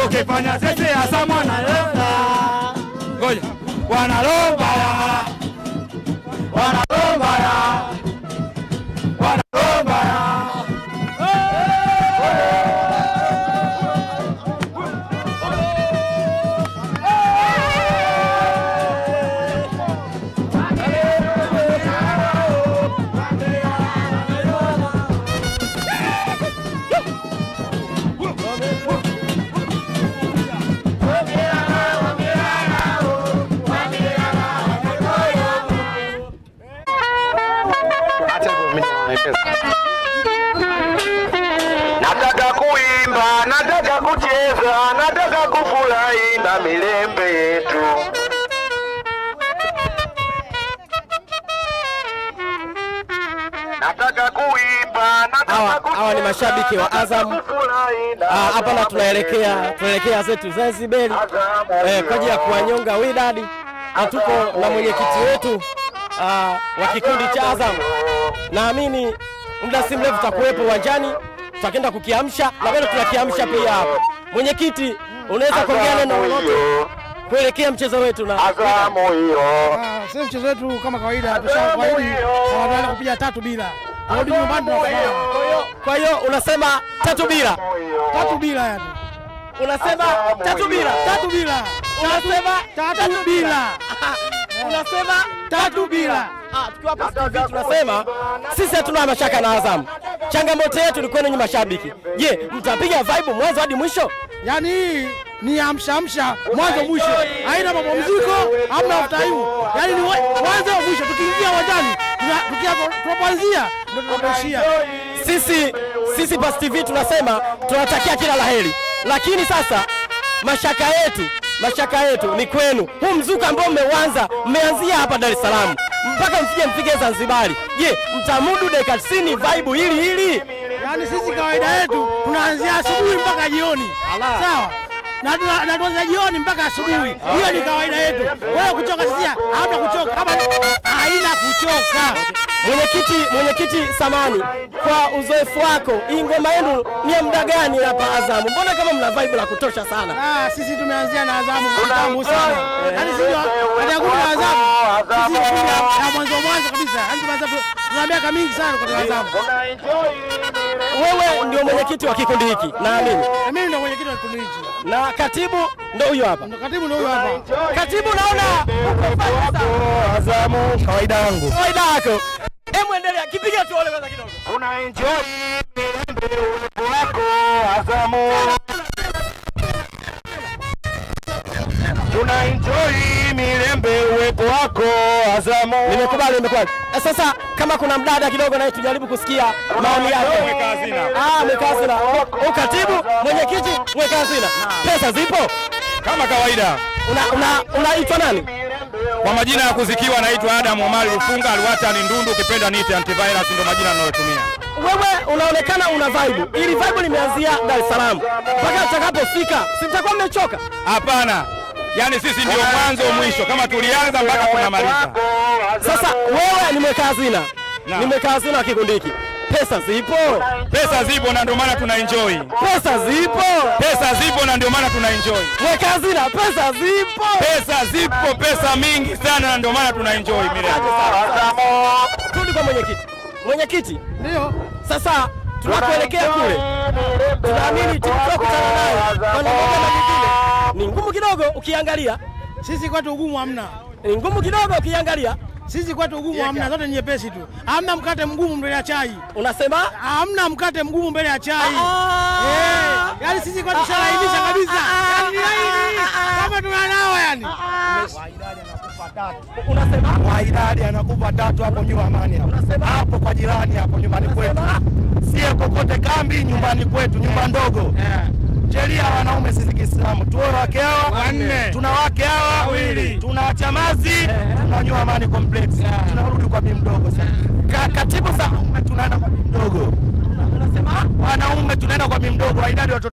Ukifanya sisi hasa mwana lomba. Ngoja. Wana lomba ya. Wana lomba ya. Wana lomba ya. Nataka kuimba, nataka kucheza, nataka kufurahi na milembe yetu. Nataka kuimba, nataka kucheza. Hawa ni mashabiki wa Azam. Hapa na tunaelekea zetu Zanzibar kwa ajili ya kuwanyonga Wydad. Tuko na mwenyekiti wetu wa kikundi cha Azam. Naamini muda si mrefu tutakuwepo uwanjani, tutakwenda kukiamsha na bado tunakiamsha pia hapa. Mwenyekiti, unaweza kuongea neno lolote kuelekea mchezo wetu na Azam hiyo? Sasa mchezo wetu kama kawaida tushawaahidi tunataka kupiga 3 bila. Turudi nyumbani tunafanya. Kwa hiyo unasema 3 bila. 3 bila yani. Unasema 3 bila. 3 bila. Unasema 3 bila. Unasema 3 bila. Tukiwa hapa TV tunasema sisi hatuna mashaka na Azam. Changamoto yetu ni kwenu nyinyi mashabiki. Je, mtapiga vibe mwanzo hadi mwisho? Yaani hii ni amsha mwanzo mwisho. Haina mapumziko, hamna off time. Yaani ni mwanzo mwisho, tukiingia uwanjani, tunapoanzia ndio tunapoishia. Sisi Pass TV tunasema tunatakia kila laheri. Lakini sasa mashaka yetu mashaka yetu ni kwenu. Huu mzuka ambao mmeanzia hapa Dar es Salaam mpaka mfike Zanzibari. Je, mtamudu dakika 90 vibe hili? Yaani sisi kawaida yetu tunaanzia asubuhi mpaka jioni. Sawa? Na tuanza jioni mpaka asubuhi. Hiyo ni kawaida yetu. Wewe kuchoka sisi hata kuchoka. Kama haina kuchoka. Mwenyekiti Samani, kwa uzoefu wako, hii ngoma yenu ni ya muda gani hapa Azamu? Mbona kama mna vibe la kutosha sana? Sisi tumeanzia na Azamu kitambo sana. Yaani sisi hatujakuja na Azamu. Sisi ya mwanzo kabisa. Yaani tuna miaka mingi sana kwa Azamu. Wewe ndio mwenyekiti wa kikundi hiki, naamini. Mimi ndio mwenyekiti wa kikundi hiki. Na katibu ndio huyo hapa. Katibu ndio huyo hapa. Katibu, naona Azamu kawaida yangu. Kawaida yako. Hebu endelea, kipiga tuone kwanza kidogo. Tuna enjoy milembe uwepo wako Azamu. Tuna enjoy milembe uwepo wako Azamu. Nimekubali. Sasa kama kuna mdada kidogo naye tujaribu kusikia maoni yake. Mweka hazina. Mweka hazina. Katibu, mwenyekiti, mweka hazina. Pesa zipo? Kama kawaida. Unaitwa nani? Kwa majina ya kuzikiwa naitwa Adam Omar Rufunga, Alwata ni Ndundu, ukipenda niite antivirus, ndio majina ninayotumia. Wewe unaonekana una vibe. Ili vibe limeanzia Dar es Salaam. Mpaka utakapofika, si mtakuwa mmechoka? Hapana. Yaani sisi ndio mwanzo mwisho, kama tulianza mpaka tunamaliza. Sasa wewe ni mweka hazina. Ni mweka hazina kikundi hiki. Pesa zipo? Pesa zipo na ndio maana tuna enjoy. Pesa zipo? Pesa zipo na ndio maana tuna enjoy. Mweka hazina, pesa zipo? Pesa zipo, pesa mingi sana na ndio maana tuna enjoy milele. Turudi kwa mwenyekiti. Mwenyekiti, ndio. Sasa tunakoelekea kule. Tunaamini tutakutana nayo. Kwa namna nyingine. Ni ngumu kidogo ukiangalia. Sisi kwetu ugumu hamna. Ni ngumu kidogo ukiangalia. Sisi kwetu ugumu hamna, zote ni nyepesi tu. Hamna mkate mgumu mbele ya chai. Unasema? Hamna mkate mgumu mbele ya chai. Yaani sisi kwetu shalainisha kabisa. Yaani kama tunanao yani. Waidadi anakupa 3. Unasema? Waidadi anakupa 3 hapo nyuma Amani hapo. Unasema? Hapo kwa jirani hapo nyumbani kwetu. Sie kokote kambi nyumbani kwetu, nyumba ndogo. Sheria wanaume sisi Kiislamu. Tuoe wake hawa 4. Tuna wake hawa 2. Tuna chamazi, tunanywa Amani complex. Tunarudi kwa bibi mdogo sasa. Katibu sasa tunaenda kwa bibi mdogo. Unasema? Wanaume tunaenda kwa bibi mdogo. Waidadi